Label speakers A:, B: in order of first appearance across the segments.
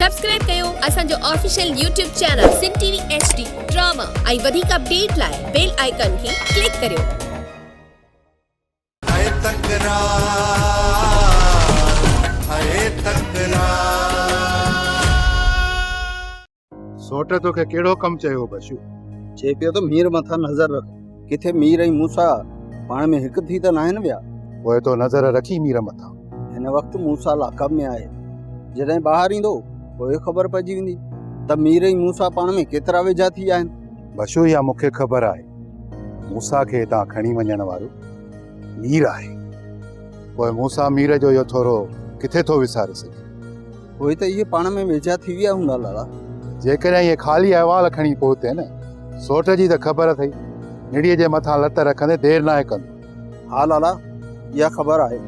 A: Subscribe कयो असांजो official YouTube channel सिन TV HD drama ऐं वधीक अपडेट लाइ बेल आइकन खे क्लिक करियो।
B: सोट तोखे कहिड़ो कमु चयो बशू?
C: चए पियो त मीर मथां नज़र रख। किथे मीर ऐं मूसा पाण में हिकु थी त नाहिनि विया?
B: पोइ तो नज़र रखी मीर मथां।
C: हिन वक़्तु मूसा लाकब में आहे। जॾहिं ॿाहिरि ईंदो पोइ ख़बर पइजी वेंदी त मीर ऐं मूसा पाण में केतिरा वेझा थी विया आहिनि।
B: बशू या मूंखे ख़बर आहे मूसा खे हितां खणी वञण वारो मीर आहे। पोइ मूसा मीर जो इहो थोरो किथे थो विसारे सघे?
C: पोइ त इहे पाण में वेझा थी विया हूंदा लाला।
B: जेकॾहिं इहे ख़ाली अहवाल खणी पहुते न, सोट जी त ख़बर अथई निड़ीअ जे मथां लत रखंदे देरि नाहे कंदो।
C: हा लाला, इहा ख़बर आहे।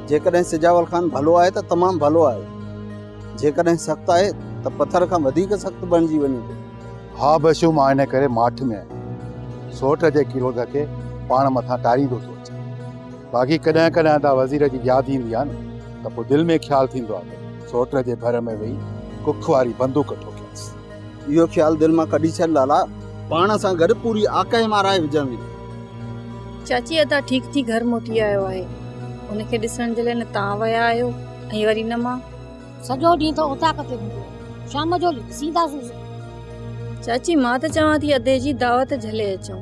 C: जेकॾहिं सिजावल ख़ान भलो आहे त तमामु भलो आहे, जेकॾहिं सख़्तु आहे त पथर खां वधीक सख़्तु बणिजी वञे थो।
B: हा बशू, मां इन करे माठ में आहियां। सोट जे किरोध खे पाण मथां टारींदो थो अचे। बाक़ी कॾहिं कॾहिं त वज़ीर जी यादि ईंदी आहे न, त पोइ दिलि में ख़्यालु थींदो आहे सोट जे भर में वेही कुख वारी बंदूक ठोकियसि।
C: इहो ख़्यालु दिलि मां कढी छॾ लाला। पाण सां गॾु पूरी आकाए माराए विझंदी।
D: चाची अदा ठीक थी घर मोटी आयो आहे। उनखे ॾिसण जे लाइ न तव्हां विया आहियो ऐं वरी न मां।
E: सॼो ॾींहुं त उताक ते हूंदो, शाम जो ॾिसींदासीं।
D: चाची मां त चवां थी अधे जी दावत झले अचूं।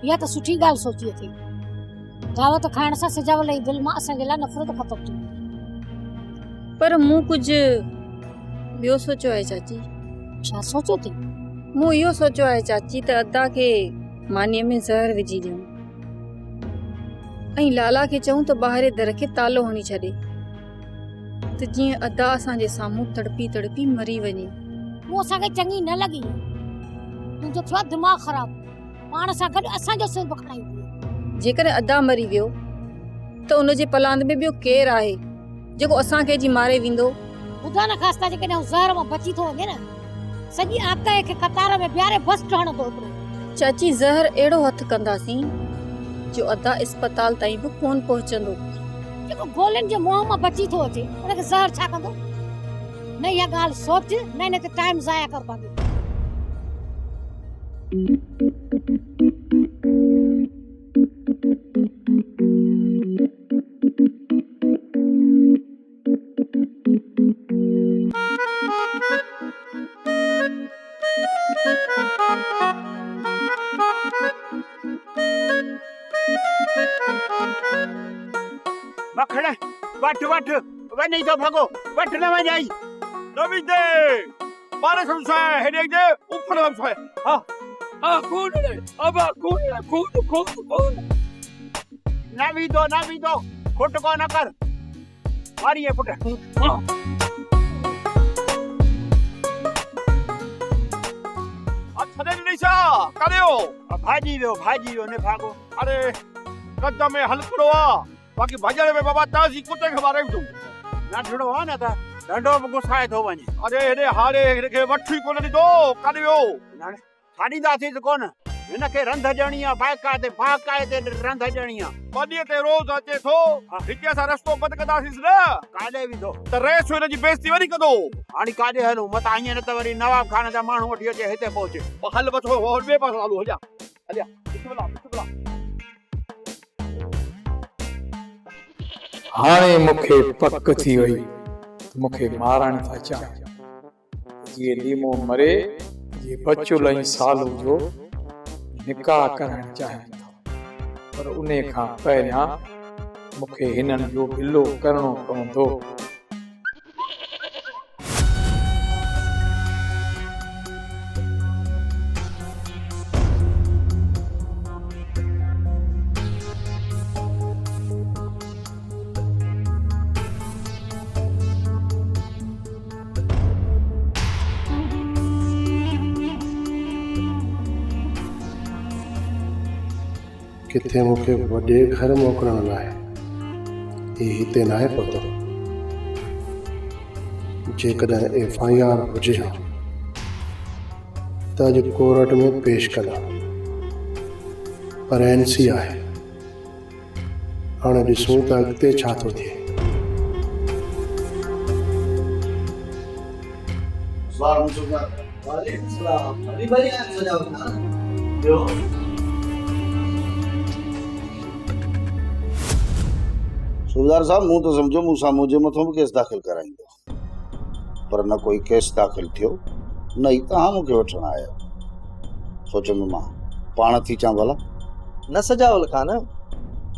E: इहा त सुठी ॻाल्हि सोची अथई। दावत खाइण सां सिजावल जी दिलि मां असांजे लाइ नफ़रत ख़तमु थी।
D: पर मूं कुझु ॿियो सोचियो आहे चाची।
E: छा सोचियो थी?
D: मूं इहो सोचियो आहे चाची त अदा खे मानीअ में ज़हर विझी ॾियूं ऐं लाला खे चऊं त ॿाहिरि दर खे तालो हणी छॾे, त जीअं अदा असांजे साम्हूं तड़पी तड़पी मरी वञे।
E: उहो असांखे चङी न लॻी। तुंहिंजो थियो दिमाग़ ख़राब। पाण सां गॾु असांजो सिर बखणाई।
D: जेकॾहिं अदा मरी वियो त उनजे पलांद में ॿियो केरु आहे जेको असांखे जी मारे वेंदो?
E: ख़ुदा न ख़ास्ता जेकॾहिं ज़हर मां बची थो वञे न, सॼी आकाए खे कतार में ॿियारे बस ठहणो थो।
D: चाची ज़हर अहिड़ो हथु कंदासीं जो अदा अस्पताल ताईं बि कोन पहुचंदो।
E: जेको गोलियुनि जे मुंहं मां बची थो अचे उनखे ज़हर छा कंदो? न इहा ॻाल्हि सोच, न इन ते टाइम ज़ाया कर पांदो।
F: मखड़े वठ वठ वनी तो भागो, वठ न वजाई नवी दे मारे संसार हेडे दे ऊपर संसार। हां कौन है अब? कौन नवी दो खोट को न कर मारिए पुट। अच्छा नहीं सा करियो भाजी वियो ने भागो। अरे कदम में हलकड़ो आ, बाकी भजन में बाबा ताजी कुत्ते के बारे में तू ना ढड़ो आ ना ता डंडो गुसाए थो वने। अरे हेडे हारे के वठी कोन दी दो करियो ना साडी दासी तो कोन इनके रंध जणिया बाकाए ते रंध जणिया बदिए ते रोज अचे थो। हिते सा रस्तो बंद कदासीस न काडे भी दो त रेस इन जी बेइज्जती वरी कदो। हानी काडे हलो मत आईए न त वरी नवाब खान जा माण्हू वठी अचे हिते पहुचे। हल बस और बे पास हलो हलिया बिस्मिल्लाह।
G: हाणे मूंखे पक थी वई मूंखे मारण था चाहिनि। जीअं लीमो मरे ये बच्चो लई साल जो निकाह करण चाहिनि था, पर उन खां पहिरियां मूंखे हिननि जो बिल्लो करणो पवंदो।
H: किथे मूंखे वॾे घर मोकिलण लाइ ही हिते नाहे पहुतो। जेकॾहिं FIR हुजे हा त अॼु कोर्ट में पेश कंदा, पर NC आहे। हाणे ॾिसूं त अॻिते छा थो थिए।
C: वालेकुम सलाम। अभी बढ़िया सजावल खान जो सूबेदार साहब मूं तो समझो मूंसां मुंहिंजे मथां बि केस दाख़िल कराईंदो, पर न कोई केस दाख़िल थियो, न ई तव्हां मूंखे वठण आया। सोचंदो मां पाण थी अचां भला।
I: न सजावल खान,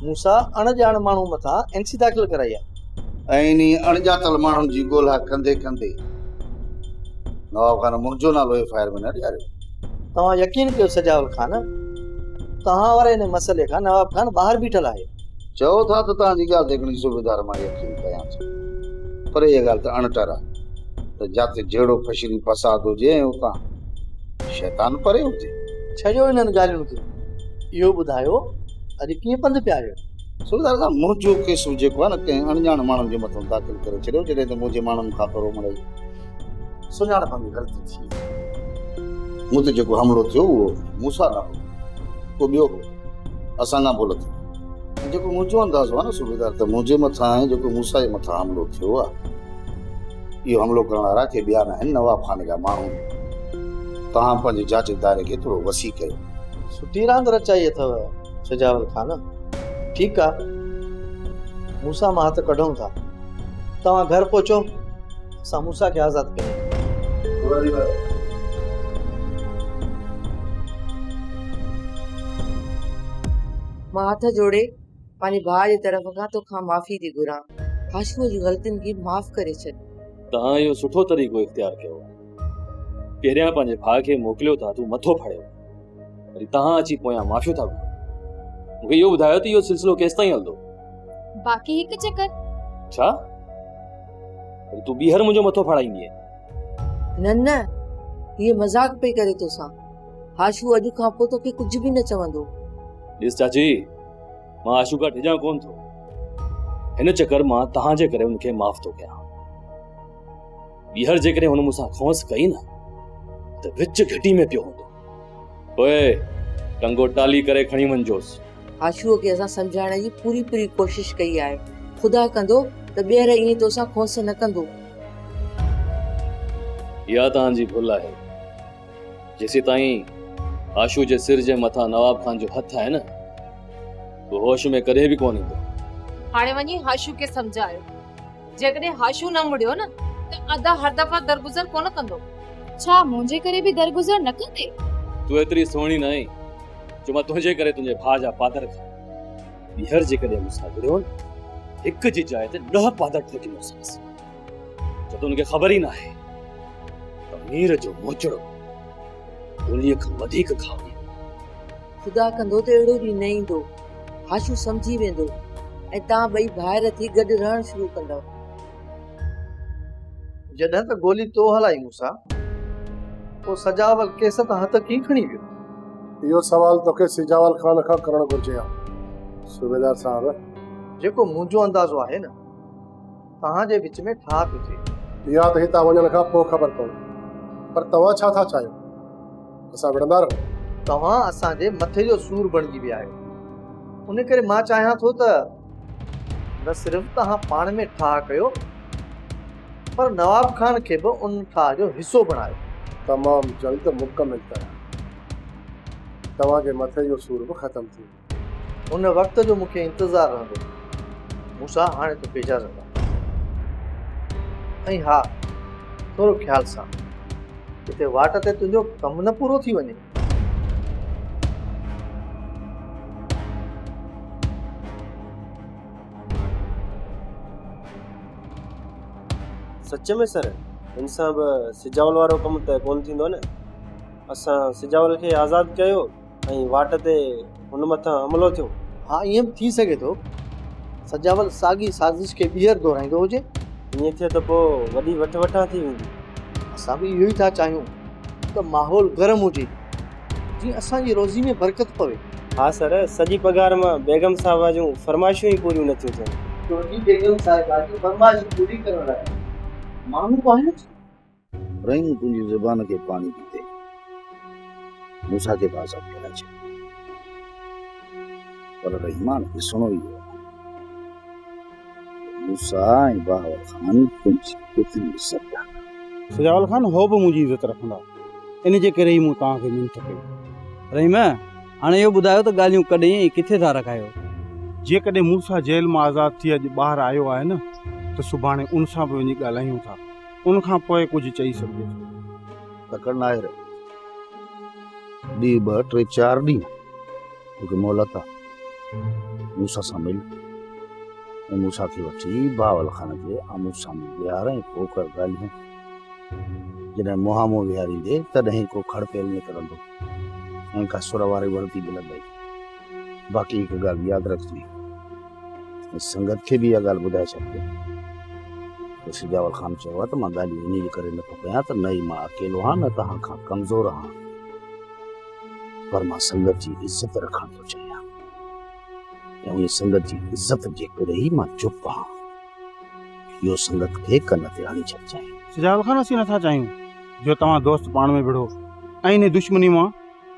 I: मूंसां अणॼाण माण्हू मथां एनसी दाख़िल कराई आहे।
C: ऐं इन अणॼातल माण्हुनि जी ॻोल्हा कंदे कंदे नवाब खान मुंहिंजो नालो एफआईआर में न ॾियारियो।
I: तव्हां यकीन कयो सजावल खान, तव्हां वारे हिन मसइले खां नवाब खान ॿाहिरि बीठल आहे।
C: चओ था त तव्हांजी ॻाल्हि ते घणी सूबेदार मां यकीन कयां थो, पर इहा ॻाल्हि त अणटर आहे त जिते जहिड़ो फशरी फसाद हुजे ऐं उतां शैतान परे हुजे।
I: छॾियो हिननि ॻाल्हियुनि खे, इहो ॿुधायो अॼु कीअं पंधु पिया आहियो?
C: सूबेदार साहब मुंहिंजो केस जेको आहे न कंहिं अणॼाण माण्हुनि जे मथां दाख़िल करे छॾियो, जॾहिं त मुंहिंजे माण्हुनि खां पहिरों मिड़ई सुञाणप में ग़लती थी। मूं ते जेको हमिलो थियो उहो मूंसां न हो, को ॿियो हो, असां खां भुल थी। जेको मुंहिंजो अंदाज़ो आहे न सूबेदार, त मुंहिंजे मथां ऐं जेको मूंसां जे मथां हमिलो थियो आहे, इहो हमिलो करण वारा के ॿिया न आहिनि, नवाब खान जा माण्हू। तव्हां पंहिंजे जांच दायरे खे थोरो वसी कयो।
I: सुठी रांदि रचाई अथव सजावल खान। ठीकु आहे, मूंसां मां हथ कढूं था, तव्हां घर पहुचो, असां मूंसां खे आज़ादु कयूं।
J: मां हथ जोड़े पंहिंजे भाउ जे तरफ़ खां तोखां माफ़ी थी घुरां। हाशूअ जी ग़लतियुनि खे माफ़ करे छॾ।
K: तव्हां इहो सुठो तरीक़ो इख्तियार कयो। पहिरियां पंहिंजे भाउ खे मोकिलियो था, तूं मथो फाड़ियो, वरी तव्हां अची पोयां माफ़ियूं था घुरो। मूंखे इहो ॿुधायो त इहो सिलसिलो केसि ताईं हलंदो?
E: बाक़ी हिकु चक्कर।
K: छा वरी तूं ॿीहर मुंहिंजो मथो फाड़ाईंदीअ?
J: न न, हीअ मज़ाक पई करे तोसां। हाशू अॼु खां पोइ तोखे कुझु बि न चवंदो।
K: ॾिस चाची, मां आशू खां डिॼां कोन थो। हिन चक्कर मां तव्हांजे करे हुनखे माफ़ थो कयां। ॿीहर जेकॾहिं हुन मूंसां खोंस कई न, त विच घिटी में पियो हूंदो। ओए टंगो टाली करे खणी वञजोसि।
J: हाशूअ खे असां सम्झाइण जी पूरी पूरी कोशिश कई आहे। ख़ुदा कंदो त ॿीहर ईअं तोसां खोंस न कंदो।
K: इहा तव्हांजी भुल आहे। जेसी ताईं आशू जे सिर जे मथां नवाब खान जो हथ आहे न, वो होश में कॾहिं बि कोन ईंदो।
L: हाणे वञी हाशू खे सम्झायो, जेकॾहिं हाशू न मुड़ियो न त अदा हर दफ़ा दरगुज़र कोन कंदो।
E: छा मुंहिंजे करे बि दरगुज़र न कंदे?
K: तूं एतिरी सुहिणी न आहीं जो मां तुंहिंजे करे तुंहिंजे भाउ जा पादर खां। ॿीहर जेकॾहिं मूंसां विढ़ियो न, हिक जी जाइ ते 10 पादर ठोकी मोसांसि। छो त हुनखे ख़बर ई न आहे त मीर जो मोचड़ो गोलीअ खां वधीक खावी।
J: ख़ुदा कंदो त अहिड़ो ॾींहुं न ईंदो। हाशू सम्झी वेंदो ऐं तव्हां ॿई भाइर थी गॾु रहणु शुरू कंदव।
I: जॾहिं त गोली तो हलाई मूंसां, पोइ सजावल केस तां हथ कीअं खणी वियो?
H: इहो सवाल तोखे सिजावल खान खां करणु घुरिजे हा सूबेदार साहब।
I: जेको मुंहिंजो अंदाज़ो आहे न, तव्हांजे विच में ठा पियो थिए।
H: इहा त हितां वञण खां पोइ ख़बर पवंदी, पर तव्हां छा था चाहियो? असां विढ़ंदा रहो?
I: तव्हां असांजे मथे जो सूर बणिजी विया आहियो। उन करे मां चाहियां थो त न सिर्फ़ तव्हां पाण में ठाह कयो, पर नवाब खान खे बि उन ठाह जो हिसो बणायो।
H: तमामु जल्द मुकमिल तरह तव्हांजे मथे जो सूर बि ख़तमु थी वेंदो।
I: उन वक़्त जो मूंखे इंतज़ारु रहंदो। मूंसां हाणे तोखे इजाज़त आहे। ऐं हा, थोरो ख़्याल सां, किथे वाट ते तुंहिंजो कमु न पूरो थी वञे।
M: सच में सर, हिन सां बि सिजावल वारो कमु त कोन थींदो न। असां सिजावल खे आज़ादु कयो ऐं वाट ते हुन मथां हमलो थियो।
I: हा, ईअं बि थी सघे थो सजावल साॻी साज़िश खे ॿीहर दोहराईंदो हुजे।
M: ईअं थिए त पोइ वॾी वठ वठां थी वेंदी।
I: असां बि इहो ई था चाहियूं त माहौल गरम हुजे, जीअं असांजी रोज़ी में बरकत पवे।
M: हा सर, सॼी पघार मां बेगम साहिबा जूं फरमाइशूं ई पूरियूं नथियूं थियनि।
I: तुंहिंजी बेगम साहिबा जी फरमाइश पूरी करण लाइ माण्हू आहिनि।
C: रहीम तुंहिंजी ज़ुबान खे पाणी पीते मूंसां खे आज़ादु कराए छॾ, पर रहीमान ॾिसणो ई हो मूंसां ऐं बाबर खान तुंहिंजी केतिरी इज़त
F: सिजावल खान हो बि मुंहिंजी इज़त रखंदा, इन जे करे ई मूं तव्हांखे मिनत कई।
N: रहीम, हाणे इहो ॿुधायो त ॻाल्हियूं कॾहिं ऐं किथे था रखायो?
F: जेकॾहिं मूंसां जेल मां आज़ादु थी अॼु ॿाहिरि आयो आहे न, त सुभाणे उन सां बि वञी ॻाल्हायूं था, उन खां पोइ कुझु चई सघिजे थो।
C: तकड़ न आहे रे, ॾींहुं 2 3 4 ॾींहं तोखे मोहलत आहे। मूंसां सां मिल ऐं मूंसां खे वठी बावल खान जे आमूं साम्हूं विहार ऐं पोइ कर ॻाल्हियूं। जॾहिं मुहामो विहारींदे तॾहिं को खड़पेल निकिरंदो ऐं का सुर वारी वर्दी मिलंदई। बाक़ी हिकु ॻाल्हि यादि रखिजे, संगत खे बि इहा ॻाल्हि ॿुधाए छॾिजे त सिजावल खान चयो आहे त मां ॻाल्हियूं इन जे करे नथो कयां त न ई मां अकेलो आहियां न तव्हां खां कमज़ोर आहियां, पर मां संगत जी इज़त रखणु थो चाहियां ऐं उन संगत जी इज़त जे करे ई मां चुप आहियां। इहो संगत खे कन ते हणी छॾिजांइ।
F: सिजावल खान असीं नथा चाहियूं जो तव्हां दोस्त पाण में विढ़ो ऐं इन दुश्मनी मां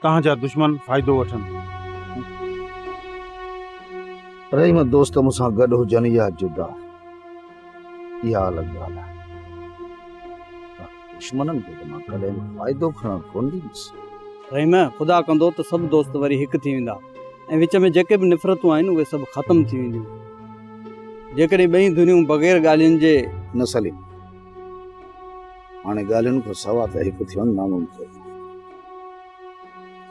F: तव्हांजा दुश्मन फ़ाइदो वठनि।
C: रहीम, दोस्त मूंसां गॾु हुजनि या जुदा, इहा अलॻि ॻाल्हि आहे। दुश्मननि खे त मां कॾहिं फ़ाइदो खणणु कोन ॾींदुसि।
N: रहीम, ख़ुदा कंदो त सभु दोस्त वरी हिकु थी वेंदा ऐं विच में जेके बि निफ़रतूं आहिनि उहे सभु ख़तमु थी वेंदियूं। जेकॾहिं ॿई दुनियूं बग़ैर ॻाल्हियुनि जे
C: न सलीम, हाणे ॻाल्हियुनि खां सवाइ त हिकु थियणु नामुमकिन।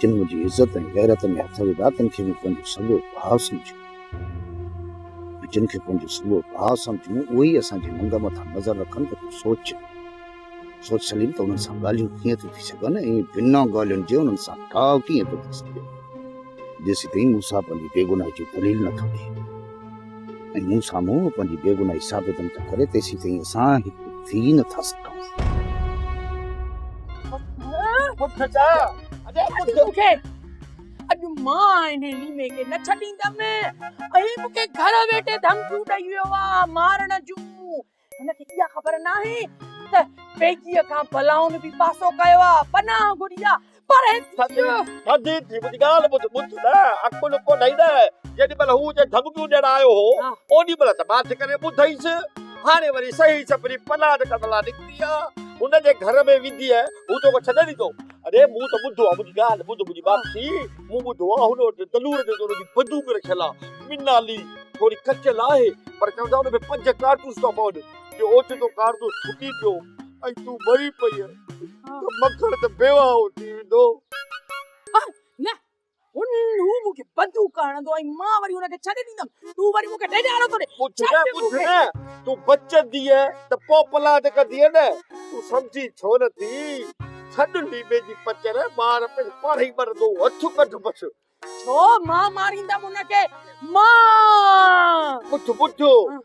C: जिन मुंहिंजी इज़त ऐं गैरत में हथ विधा तन खे बि पंहिंजो सॻो भाउ सम्झूं, जिन खे पंहिंजो सॻो भाउ सम्झूं उहे ई असांजे मुंड मथां नज़र रखनि त तूं सोच सलीम त उन्हनि सां ॻाल्हियूं कीअं थी सघनि ऐं बिना ॻाल्हियुनि जे उन्हनि सां ठाव कीअं थो थी सघे। जेसीं ताईं मूंसां पंहिंजी बेगुनाही जी दलील नथो ॾे ऐं मूं साम्हूं पंहिंजी बेगुनाही साबित नथो करे, तेसीं ताईं असां हिकु थी नथा सघूं।
O: अॼु मां इन लीमे खे न छॾींदमि ऐं मूंखे घर वेठे धमकियूं ॾेई वियो आहे मारण जूं। हिनखे इहा ख़बर न आहे त बेगीअ खां बलाउनि बि पासो कयो आहे। पनाह गुड़िया पर
F: थधी थी मुंहिंजी ॻाल्हि ॿुध न, अकुल को ॾेई न। जेॾी महिल हू जे धमकियूं ॾियण आयो हो ओॾी महिल त मां करे ॿुधईसि। हाणे वरी सही सपरी पनाह करण लाइ निकिती आहे, हुनजे घर में विधी आहे, हू तोखे छॾे ॾींदो? अरे मूं त ॿुधो आहे, मुंहिंजी ॻाल्हि ॿुध, मुंहिंजी बात थी। मूं ॿुधो आहे हुन वटि दलूर जो थोरी बंदूक रखियल आहे, मिनाली थोरी कचियल आहे, पर चवंदा हुन में 5 कारतूस था पवनि। जो ओचितो कारतूस फुटी पियो ऐं तूं मरी पई त मखण त बेवाह थी वेंदो।
O: न हू मूंखे बंदूक हणंदो ऐं मां वरी हुनखे छॾे ॾींदमि। तूं वरी मूंखे ॾेढारो थो ॾे।
F: तूं बचंदी त पोइ पलाद कंदी न, तूं सम्झी छो नथी? छॾ लीमे जी पचर, मार पे पाण ई मरंदो, हथ कढ बस।
O: छो मां मारींदमि हुनखे? मां
F: ॿुध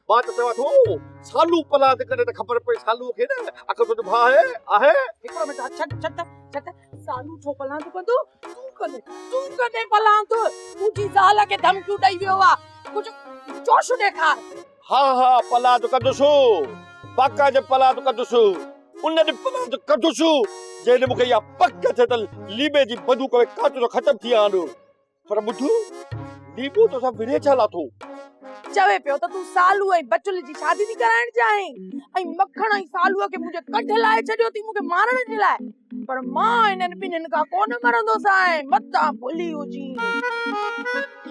F: मां त चवां थो सालू पलाद करे त ख़बर पए सालू खे न अखर तुंहिंजो भाउ आहे।
O: हिकिड़ो मिंट छॾ सालू छो पलांद कंदो? तूं कॾहिं पलांद? मुंहिंजी ज़ाल खे धमकियूं ॾेई वियो आहे, कुझु जोश ॾेखार।
F: हा पलाद कंदुसि, बाक़ा जे पलाद कंदुसि, उन ॾींहुं पलाद कंदुसि जंहिं मूंखे इहा पक थिए त लीमे जी बंदूक में कारतूस ख़तमु थी विया आहिनि। पर ॿुध, लीमो तोसां विड़े छा लाथो?
O: चवे पियो त तूं सालू ऐं बचुल जी शादी थी कराइण चाहीं ऐं मखण ऐं सालूअ खे मुंहिंजे कढ लाइ छॾियो थी मूंखे मारण जे लाइ। पर मां इन्हनि ॿिन्हिनि खां कोन मरंदोसि ऐं मतां भुली हुजी।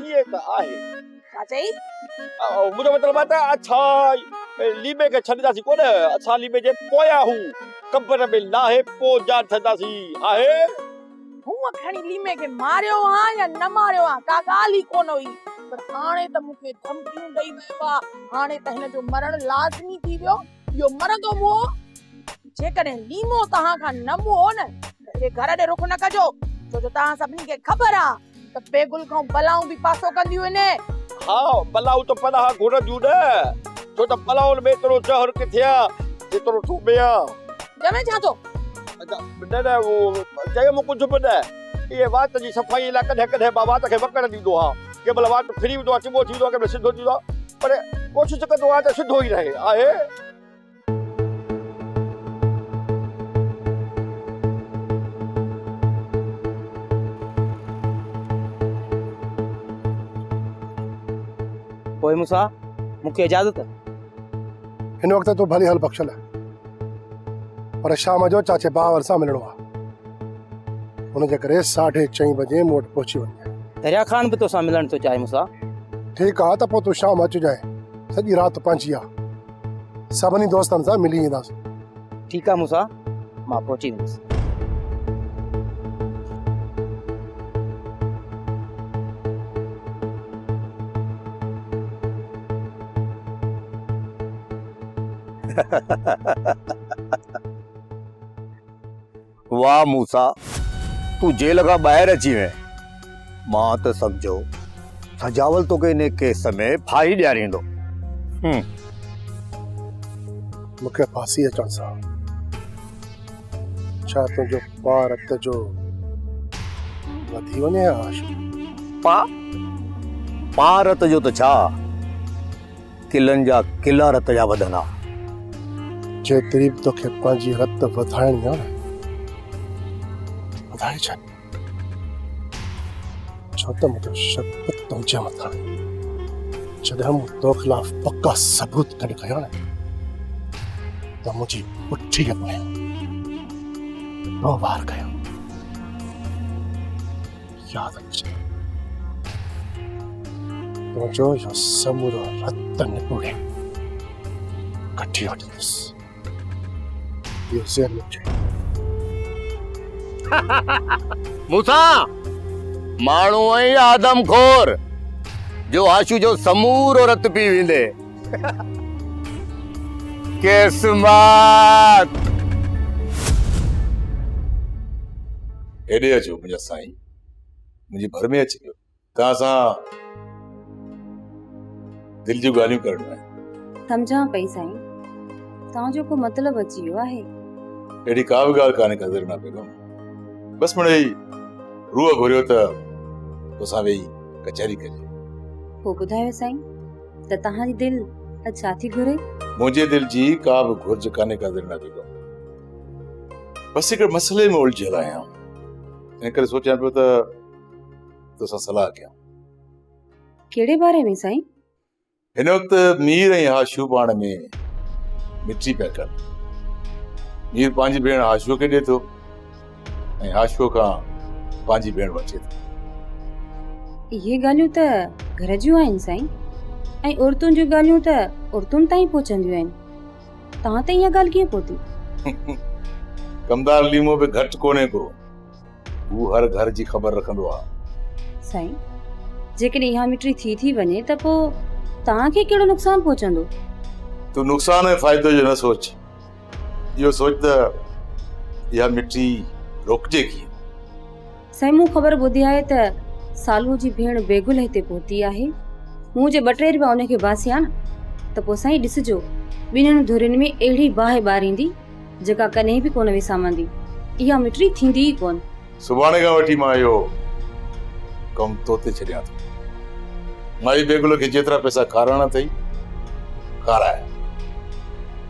F: इहे त आहे।
O: छा चई?
F: मुंहिंजो मतिलबु आहे त अच्छा लीमे खे छॾींदासीं कोन, असां लीमे जे पोयां हूं कब्र में लाहे पोइ जान छॾंदासीं। आहे
O: हूअं खणी लीमे खे मारियो हा या न मारियो हा का ॻाल्हि ई कोन हुई, पर हाणे त मूंखे धमकियूं ॾेई वियो आहे। हाणे त हिन जो मरण लाज़मी थी वियो। इहो मरंदो मुओ। जेकॾहिं लीमो तव्हां खां न मुओ न त हे घर ॾे रुख न कजो, छो जो तव्हां सभिनी खे ख़बर आहे त बेगुल खां बलाऊं बि पासो कंदियूं आहिनि।
F: हा बलाऊं त पनाह घुरंदियूं न, छो त बलाउनि में एतिरो ज़हर किथे आहे जेतिरो तूं में आहे।
O: जमे छा थो?
F: न वो चयो मूं कुझु बि न, इहे वात जी सफ़ाई लाइ कॾहिं कॾहिं मां वात खे वकड़ ॾींदो आहियां। कंहिं महिल वात फिरी वेंदो आहे, चिॿो थी वेंदो आहे, कंहिं महिल सिधो थी वेंदो आहे, पर कोशिशि कंदो आहे त सिधो ई रहे। आहे
M: पोइ मूंसां मूंखे इजाज़त?
H: हिन वक़्तु तो भली हल बख़्शल पर शाम जो चाचे बावर सां मिलणो आहे। हुनजे करे 4:30 बजे मूं वटि पहुची वञे।
N: दरिया खान बि तोसां मिलण थो चाहे मूंसां।
H: ठीकु आहे त पोइ तूं शाम अचु जाए, सॼी राति पंहिंजी आहे, सभिनी दोस्तनि सां मिली ईंदासीं।
N: ठीकु आहे मूंसां, मां पहुची वेंदुसि।
C: वाह मूसा, तू जेल खां ॿाहिरि अची वएं। मां त सम्झो सजावल तोखे इन केस में फाही ॾियारींदो।
H: मूंखे फांसी अचण सां छा तुंहिंजो पार रत जो वधी वञे आशू?
C: पार रत जो त छा, किलनि जा किला रत जा वधंदा।
H: जेतिरी बि तोखे पंहिंजी रत वधाइणी आहे न, वधाए छॾ। छो त मुंहिंजो शक तुंहिंजे मथां। जॾहिं मूं तो ख़िलाफ़ पक्का सबूत गॾु कया न, त मुंहिंजी पुठीअ में 2 बार कयो। यादि रखिजे, तुंहिंजो इहो समूरो रत निपुड़े कढी वठंदुसि। इहो ज़हन में रखिजे।
C: मूसा, माण्हू ऐं आदमखोर जो आशू जो समूरो रत पी वेंदे। किस्मत
P: हेॾे अचो मुंहिंजा साईं, मुंहिंजी भर में अची वियो। तव्हां सां दिलि जूं ॻाल्हियूं करणियूं आहिनि।
Q: सम्झां पई साईं, तव्हांजो को मतिलबु अची वियो आहे?
P: अहिड़ी का बि ॻाल्हि कान्हे कदर न पियो। बसि मिड़ई रूह घुरियो त तोसां वेही कचहरी कजे।
Q: पोइ ॿुधायो साईं, त तव्हांजी दिलि अॼु छा थी घुरे?
P: मुंहिंजे दिलि जी का बि घुर्ज कान्हे कदर न पियो। बसि हिकिड़े मसइले में उलझियल आहियां, इन करे सोचियां पियो त तोसां सलाह कयां।
Q: कहिड़े बारे में साईं?
P: हिन वक़्तु मीर ऐं हाशू पाण में मिटी पिया कनि। मीर पंहिंजी भेण हाशूअ खे ॾिए थो ऐं हाशूअ खां पंहिंजी भेण वठे थो।
Q: इहे ॻाल्हियूं त घर जूं आहिनि साईं, ऐं औरतुनि जूं ॻाल्हियूं त औरतुनि ताईं पहुचंदियूं आहिनि। तव्हां त इहा ॻाल्हि कीअं पहुती?
P: कमदार लीमो बि घटि कोन्हे को, हू हर घर जी ख़बर रखंदो आहे।
Q: साईं, जेकॾहिं इहा मिटी थी वञे त पोइ तव्हांखे कहिड़ो नुक़सानु पहुचंदो?
P: तूं नुक़सान ऐं फ़ाइदो जो न सोच, इहो सोच त इहा मिटी रोकजे कीअं।
Q: साईं, मूं ख़बर ॿुधी आहे त सालू जी भेण बेगुल हिते पहुती आहे। मूं जे 2-3 रुपया उनखे बासिया न, त पोइ साईं ॾिसिजो, ॿिन्हिनि धुरियुनि में अहिड़ी बाहि ॿारींदी जेका कॾहिं बि कोन विसामंदी। इहा मिटी थींदी ई कोन।
P: सुभाणे खां वठी मां इहो कमु तो ते छॾियां थो। माई बेगुल खे जेतिरा पैसा खाराइणा अथई खाराए,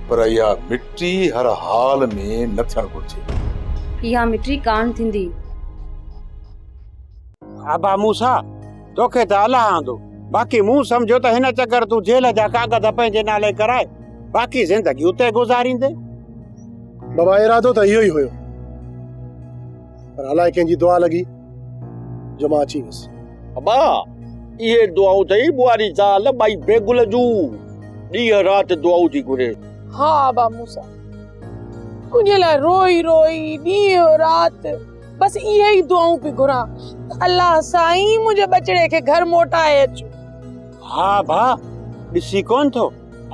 P: पर इहा मिटी हर हाल में न थियणु घुरिजे।
Q: इहा मिटी कान थींदी।
F: अबा मूसा, तोखे त अलाह आंदो, बाक़ी मूं सम्झो त हिन चकर तूं जेल जा कागज़ पंहिंजे नाले कराए बाक़ी ज़िंदगी उते गुज़ारींदे।
H: बाबा, इरादो त इहो ई हुयो, पर अलाए कंहिंजी दुआ लॻी जो मां अची वियुसि।
F: अबा, इहे दुआऊं अथई बुआरी ज़ाल ॿई बेगुल जूं, ॾींहं राति दुआऊं थी घुरे।
O: हा बा मूसा, तुंहिंजे लाइ रोई रोई ॾींहं राति बसि इहे ई दुआऊं पई घुरां, अल्लाह साईं मुंहिंजे बचड़े खे घर मोटाए अचो।
F: हा भा, ॾिसी कोन थो,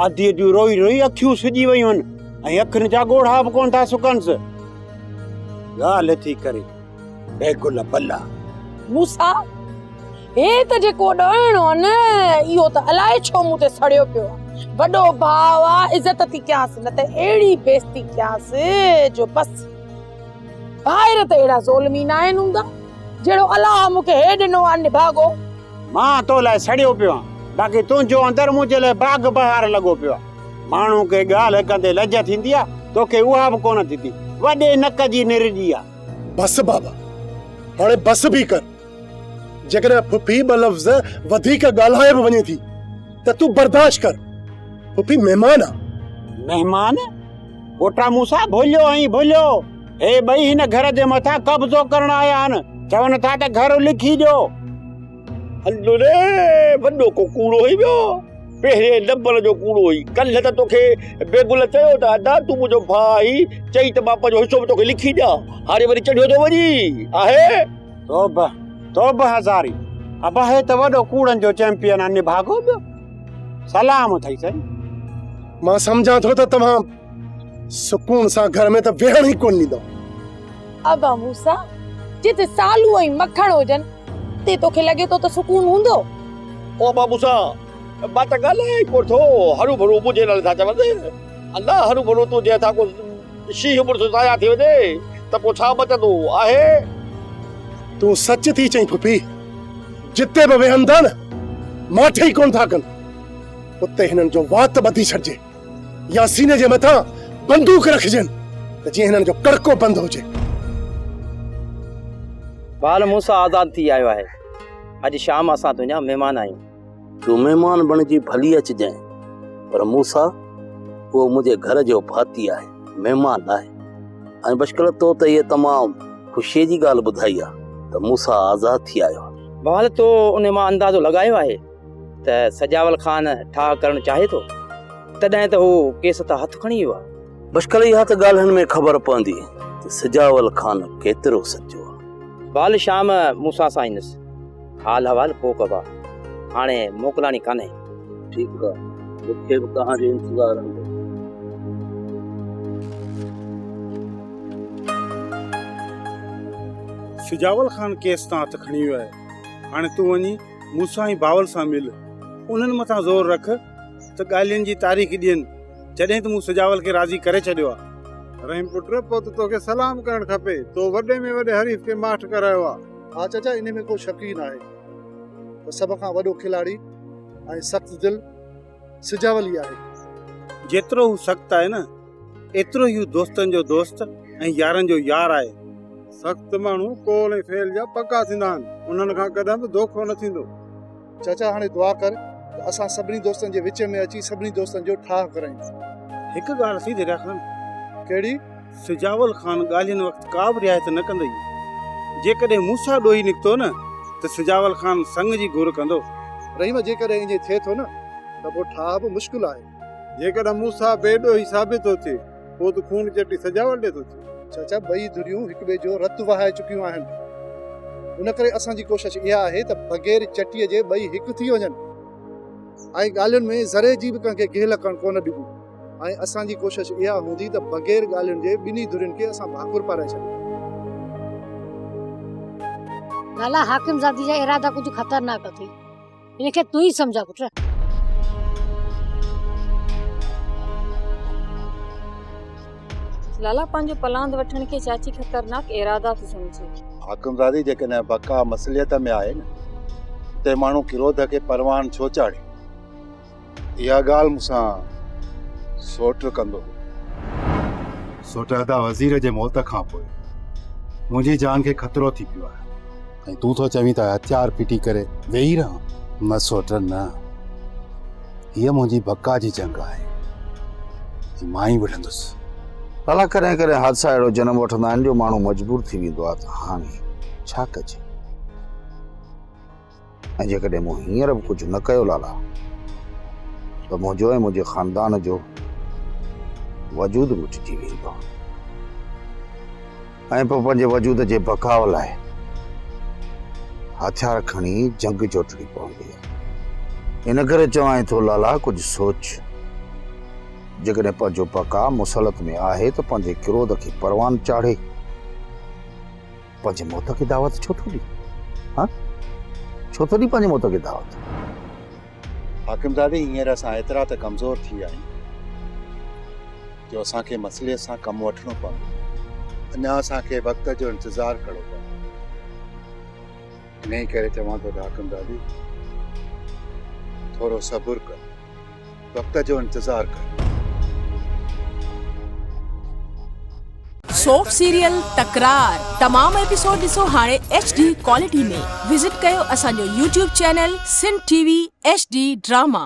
F: आधी अधूं रोई रोई अखियूं सुॼी वयूं आहिनि ऐं अखियुनि जा ॻोढ़ा बि कोन था सुकनिसि। ॻाल्हि थी करे बेगुल भला।
O: मूसा, हे त जेको ॾहणो न, इहो त अलाए छो मूं ते सड़ियो पियो आहे। वॾो भाउ आहे, इज़त थी कयांसि, न त अहिड़ी बेइज़ती कयांसि जो बसि। ॿाहिरि त अहिड़ा ज़ोलमी न आहिनि हूंदा जहिड़ो अलाह मूंखे हे ॾिनो आहे निभागो।
F: मां तो लाइ सड़ियो पियो आहियां, बाक़ी तुंहिंजो अंदरि मुंहिंजे लाइ बाग़ बहार लॻो पियो आहे। माण्हू खे ॻाल्हि कंदे लज थींदी आहे, तोखे उहा बि कोन थींदी। वॾे नक जी निरजी आहे।
H: बसि बाबा, हाणे बसि बि कर। जेकॾहिं फुफी 2 लफ़्ज़ वधीक ॻाल्हाए बि वञे थी त तूं बर्दाश्त कर। फुफी महिमान आहे।
F: महिमान? पुटा मूसा भोलियो ऐं भोलियो हे ॿई हिन घर जे मथां कब्ज़ो करण आया आहिनि चवनि था त घर लिखी ॾियो हलो रे वॾो को कूड़ो हुई वियो पहिरें नंबर जो कूड़ो हुई कल्ह त तोखे बेगुल चयो त अदा तूं मुंहिंजो भाउ आई चई त बापा जो हिसो बि तोखे लिखी ॾियां हाणे वरी चढ़ियो थो वञी आहे तौबा हज़ारी अब हे त वॾो कूड़नि जो चैंपियन आहे निभागो ॿियो सलाम अथई साईं
H: मां सम्झां थो त तव्हां सुकून सां घर में त वेहण ई कोन ॾींदो
O: अबा मूसा जिते सालू ऐं मखण हुजनि ते तोखे लॻे थो त सुकून हूंदो
F: ओ बाबूसा बात ॻाल्हाए कोन थो हरू भरू मुंहिंजे नाले था चवंदे अल्लाह हरू भरू तूं जे था को शींहं मुड़ुस ज़ाया थी वञे त पोइ छा बचंदो आहे
H: तूं सच थी चई पुपी जिते बि वेहनि था न माठे ई कोन था कनि उते हिननि जो वात ॿधी छॾिजे या सीने जे मथां बंदूक रखजनि त जीअं हिननि जो कड़को बंदि हुजे
N: बाल मूसा आज़ाद थी आयो आहे अॼु शाम असां तुंहिंजा महिमान आहियूं
R: तूं महिमान बणिजी भली अचिजांइ पर मूसा उहो मुंहिंजे घर जो भाती आहे महिमान आहे ऐं बशकल तो त इहे तमामु ख़ुशीअ जी ॻाल्हि ॿुधाई आहे त मूसा आज़ाद थी आयो आहे
N: बाल तो उन मां अंदाज़ो लॻायो आहे त सजावल ख़ान ठाह करणु चाहे थो तॾहिं त हू केस तां हथु खणी वियो आहे
R: बशकल इहा त ॻाल्हियुनि में ख़बर पवंदी त सजावल ख़ान केतिरो सचो आहे
N: बाल शाम मूसा सां ईंदुसि हाल हवाल पोइ कबा हाणे मोकिलाणी कान्हे
R: ठीकु आहे मूंखे बि तव्हांजो इंतज़ारु आहे
F: सिजावल ख़ान केस तां हथु खणी वियो आहे हाणे तूं वञी मूसा ऐं बावल सां मिल उन्हनि मथां ज़ोर रख त ॻाल्हियुनि जी तारीख़ ॾियनि जॾहिं त मूं सिजावल खे राज़ी करे छॾियो आहे रहीम पुट पोइ त तोखे सलाम करणु खपे तो वॾे में वॾे हरीफ़ खे माठ करायो आहे
I: हा चाचा इन में को शक ई न आहे त सभ खां वॾो खिलाड़ी ऐं सख़्त दिल सिजावल ई आहे
F: जेतिरो हू सख़्त आहे न एतिरो ई दोस्तनि जो दोस्त ऐं यारनि जो यार आहे सख़्त माण्हू कोल ऐं फेल जा पका थींदा आहिनि उन्हनि खां कॾहिं बि धोखो न थींदो
I: चाचा हाणे दुआ कर त असां सभिनी दोस्तनि जे विच में अची सभिनी दोस्तनि जो ठाह करायूं
F: हिकु ॻाल्हि थी दरिया ख़ान
I: कहिड़ी
F: सिजावल ख़ान ॻाल्हियुनि वक़्तु का बि रिआयत न कंदई जेकॾहिं मूसा ॾोही निकितो न त सिजावल ख़ान संग जी घुर कंदो
I: रहीम जेकॾहिं ईअं थिए थो न त पोइ ठाह बि मुश्किल आहे
F: जेकॾहिं मूसा बेॾोही साबित थो थिए पोइ त खून चटी सजावल ॾे थो थिए
I: चाचा ॿई धुरियूं हिक ॿिए जो रतु वहाए चुकियूं आहिनि उन करे असांजी कोशिशि इहा आहे त बग़ैर चटीअ जे ॿई हिकु थी वञनि ऐं ॻाल्हियुनि में ज़रे जी बि कंहिंखे घेल करणु कोन ॾिबो ऐं असांजी कोशिशि इहा हूंदी त बग़ैर ॻाल्हियुनि जे ॿिन्ही धुरियुनि खे असां भाकुर पाराए छॾियूं
E: लाला हाकिम ज़ादी जा इरादा कुछ खतरनाक थी इनखे तू ही समझा पुट
D: लाला पंहिंजो पलांद वठण खे चाची खतरनाक इरादा थी सम्झे
B: हाकिमज़ादी जेकॾहिं बका मसलियत में आहे न ते माण्हू किरोध खे परवान छो चाढ़े इहा ॻाल्हि मूंसां सोट कंदो सोट अदा वज़ीर जे मौत खां पोइ मुंहिंजी जान खे ख़तरो थी पियो आहे ऐं तूं थो चवीं त हथियार पीटी करे वेही रहां न सोट न हीअ मुंहिंजी बका जी जंग आहे मां ई विढ़ंदुसि
C: लाला कॾहिं कॾहिं हादसा अहिड़ो जनम वठंदा आहिनि जो माण्हू मजबूर थी वेंदो आहे त हाणे छा कजे ऐं जेकॾहिं मूं हींअर बि कुझु न कयो लाला त मुंहिंजो ऐं मुंहिंजे ख़ानदान जो वजूद मिटिजी वेंदो ऐं पोइ पंहिंजे वजूद जे बकाव लाइ हथियार खणी जंग जोटणी पवंदी आहे इन करे चवां थो लाला कुझु सोच जेकॾहिं पंहिंजो बका मुसलत में आहे त पंहिंजे किरोध खे परवान चाढ़े पंहिंजे मौत खे दावत छो थो ॾे हा छो थो ॾे पंहिंजे मौत खे दावत
B: हाकिमज़ादी हींअर असां एतिरा त कमज़ोर थी विया आहियूं जो असांखे मसइले सां कमु वठिणो पवंदो अञा असांखे वक़्त जो इंतज़ारु करिणो पवंदो इन करे चवां थो त हाकिमज़ादी थोरो सबुर कर वक़्त जो इंतज़ारु कर
O: सोप सीरियल तकरार तमाम एपिसोड ॾिसो हाणे HD क्वालिटी में विजिट कयो असांजो YouTube channel Sindh TV HD drama.